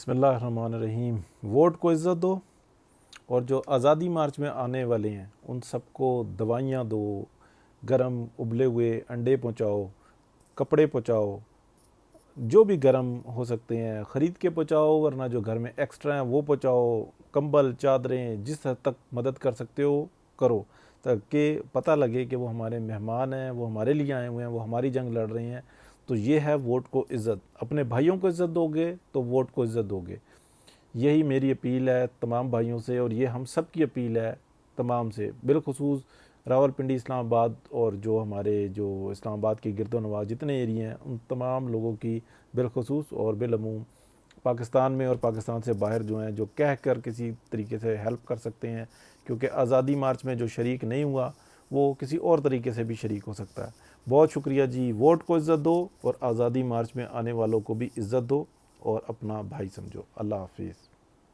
बिस्मिल्लाहिर्रहमानिर्रहीम। वोट को इज़्ज़त दो और जो आज़ादी मार्च में आने वाले हैं उन सबको दवाइयाँ दो, गरम उबले हुए अंडे पहुँचाओ, कपड़े पहुँचाओ, जो भी गरम हो सकते हैं ख़रीद के पहुँचाओ, वरना जो घर में एक्स्ट्रा हैं वो पहुँचाओ, कंबल चादरें जिस हद तक मदद कर सकते हो करो, ताकि पता लगे कि वो हमारे मेहमान हैं, वो हमारे लिए आए हुए हैं, वो हमारी जंग लड़ रहे हैं। तो ये है वोट को इज़्ज़त। अपने भाइयों को इज़्ज़त दोगे तो वोट को इज़्ज़त दोगे। यही मेरी अपील है तमाम भाइयों से, और ये हम सब की अपील है तमाम से, बिलखुसूस रावलपिंडी, इस्लामाबाद और जो हमारे जो इस्लामाबाद के गिरदोनवाह जितने एरिए हैं उन तमाम लोगों की बिलखुसूस, और बिलअमूम पाकिस्तान में और पाकिस्तान से बाहर जो हैं, जो कह कर किसी तरीके से हेल्प कर सकते हैं, क्योंकि आज़ादी मार्च में जो शरीक नहीं हुआ वो किसी और तरीके से भी शरीक हो सकता है। बहुत शुक्रिया जी। वोट को इज़्ज़त दो और आज़ादी मार्च में आने वालों को भी इज़्ज़त दो और अपना भाई समझो। अल्लाह हाफिज़।